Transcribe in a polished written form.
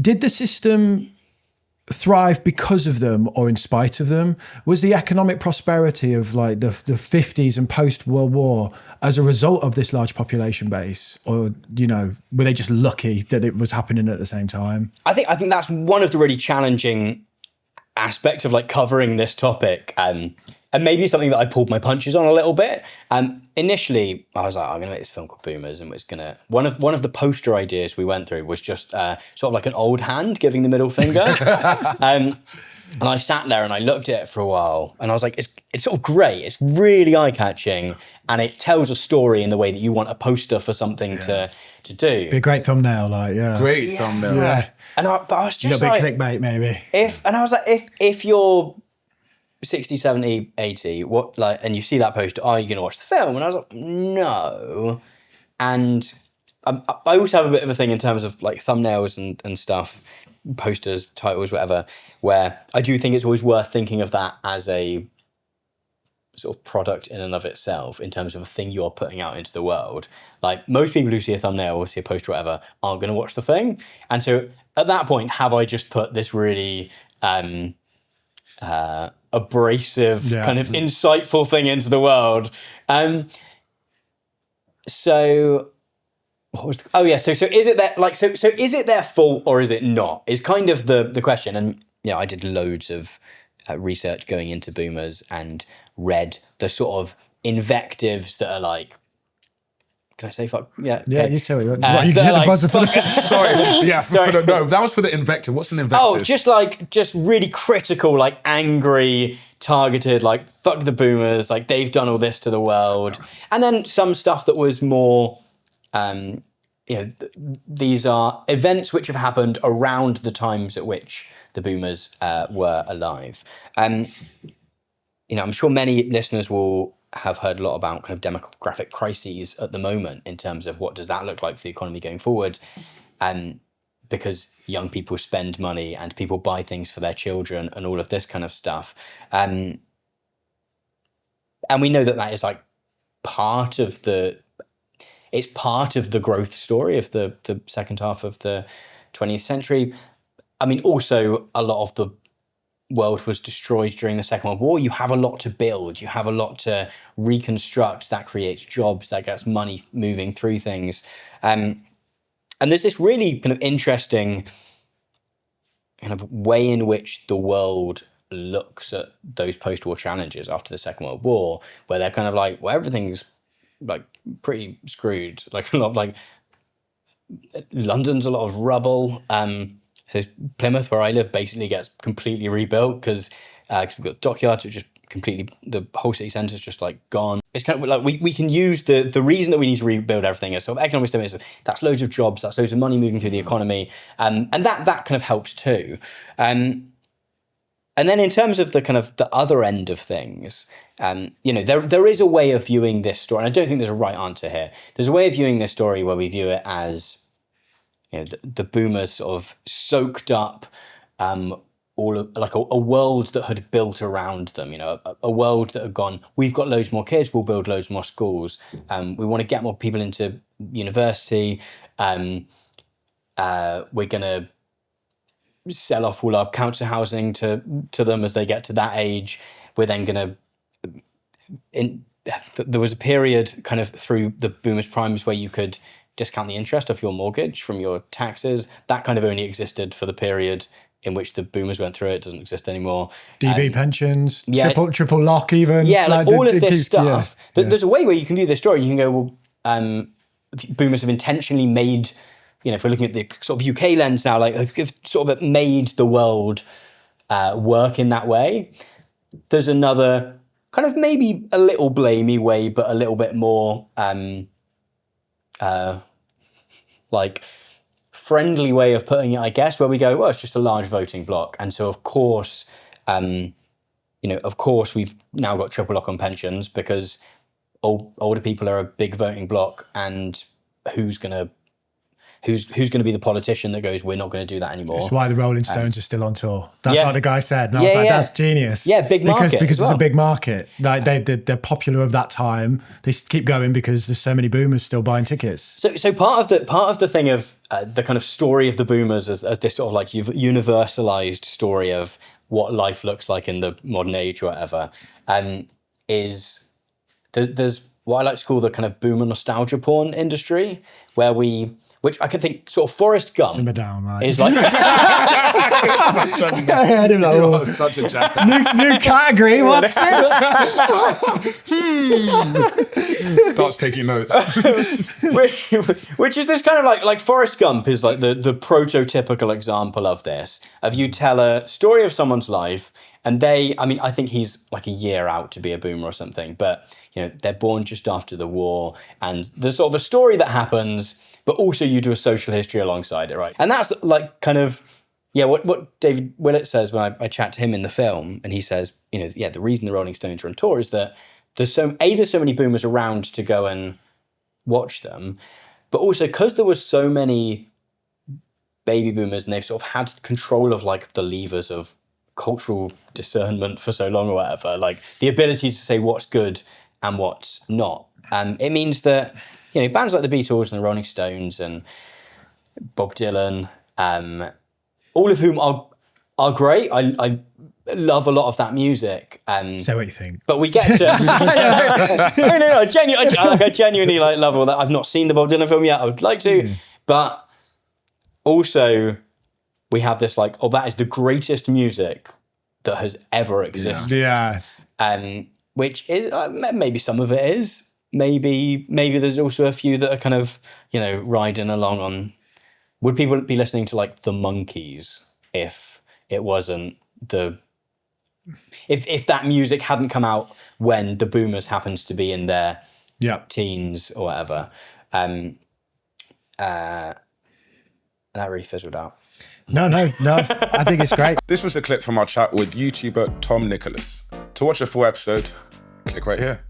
Did the system thrive because of them or in spite of them? Was the economic prosperity of like the 50s and post-World War as a result of this large population base, or were they just lucky that it was happening at the same time? I think that's one of the really challenging aspects of like covering this topic, and maybe something that I pulled my punches on a little bit. Initially, I was like, I'm gonna make this film called Boomers, and it's gonna one of the poster ideas we went through was just sort of like an old hand giving the middle finger. And I sat there and I looked at it for a while, and I was like, it's sort of great. It's really eye catching, and it tells a story in the way that you want a poster for something to do. Be a great thumbnle, Great thumbnail. Yeah. But I was just A little like, bit clickbait, maybe. I was like, if you're 60, 70, 80, what, like, and you see that poster, are you going to watch the film? And I was like, no. And I also have a bit of a thing in terms of like thumbnails and stuff, posters, titles, whatever, where I do think it's always worth thinking of that as a sort of product in and of itself, in terms of a thing you're putting out into the world. Like, most people who see a thumbnail or see a poster or whatever aren't going to watch the thing. And so at that point, have I just put this really abrasive, kind of insightful thing into the world? So what was so is it that, like, so is it their fault or is it not, is kind of the question. And I did loads of research going into Boomers and read the sort of invectives that are like, can I say fuck? Yeah. Yeah, okay. you tell me. You get the like, buzzer for the... Sorry. Yeah, no, that was for the invective. What's an invective? Oh, just really critical, like angry, targeted, like fuck the Boomers, like they've done all this to the world. And then some stuff that was more, these are events which have happened around the times at which the Boomers were alive. I'm sure many listeners will have heard a lot about kind of demographic crises at the moment in terms of what does that look like for the economy going forward. Because young people spend money and people buy things for their children and all of this kind of stuff. And we know that is like part of the growth story of the second half of the 20th century. I mean, also a lot of the world was destroyed during the Second World War. You have a lot to build, you have a lot to reconstruct, that creates jobs, that gets money moving through things. And there's this really kind of interesting kind of way in which the world looks at those post-war challenges after the Second World War, where they're kind of like, well, everything's like pretty screwed. Like a lot of like, London's a lot of rubble. So Plymouth, where I live, basically gets completely rebuilt because we've got dockyards, which just completely, the whole city centre is just like gone. It's kind of like we can use the reason that we need to rebuild everything as sort of economic stimulus. That's loads of jobs, that's loads of money moving through the economy, and that kind of helps too. And then in terms of the kind of the other end of things, there is a way of viewing this story, and I don't think there's a right answer here. There's a way of viewing this story where we view it as, the Boomers sort of soaked up all of like a world that had built around them, a world that had gone, we've got loads more kids, we'll build loads more schools, we want to get more people into university, we're going to sell off all our council housing to them as they get to that age. We're then going to... There was a period kind of through the Boomers' primes where you could discount the interest of your mortgage from your taxes. That kind of only existed for the period in which the Boomers went through it. It doesn't exist anymore. DB pensions, triple lock even. Yeah, like all of this stuff. Yeah. There's a way where you can view this story and you can go, well, Boomers have intentionally made, if we're looking at the sort of UK lens now, like have sort of made the world work in that way. There's another kind of maybe a little blamey way, but a little bit more like friendly way of putting it, I guess, where we go, well, it's just a large voting block. And so, of course, we've now got triple lock on pensions because older people are a big voting block, and who's going to who's going to be the politician that goes, we're not going to do that anymore. That's why the Rolling Stones are still on tour. That's Yeah. what the guy said. And I was like, that's genius. Yeah, big market Because as well. it's a big market. Like they're popular of that time. They keep going because there's so many boomers still buying tickets. So part of the thing of the kind of story of the boomers as this sort of like universalized story of what life looks like in the modern age or whatever, is there's what I like to call the kind of boomer nostalgia porn industry, which I can think sort of Forrest Gump Simmer down, right? is like I don't know. You're such a jackass. New category. What's this? Starts taking notes. which is this kind of like Forrest Gump is like the prototypical example of this, of you tell a story of someone's life and I think he's like a year out to be a boomer or something, but they're born just after the war and there's sort of a story that happens, but also you do a social history alongside it, right? And that's like kind of what David Willett says when I chat to him in the film, and he says, the reason the Rolling Stones are on tour is that there's so many boomers around to go and watch them, but also because there was so many baby boomers and they've sort of had control of like the levers of cultural discernment for so long or whatever, like the ability to say what's good and what's not. And it means that, bands like the Beatles and the Rolling Stones and Bob Dylan, all of whom are great. I love a lot of that music. Say what you think. But we get to no. I genuinely like love all that. I've not seen the Bob Dylan film yet. I would like to, but also we have this like, that is the greatest music that has ever existed. Yeah. Which is maybe some of it is. Maybe there's also a few that are kind of riding along on. Would people be listening to like the Monkees if it wasn't if that music hadn't come out when the boomers happened to be in their teens or whatever? That really fizzled out. No. I think it's great. This was a clip from our chat with YouTuber Tom Nicholas. To watch a full episode, click right here.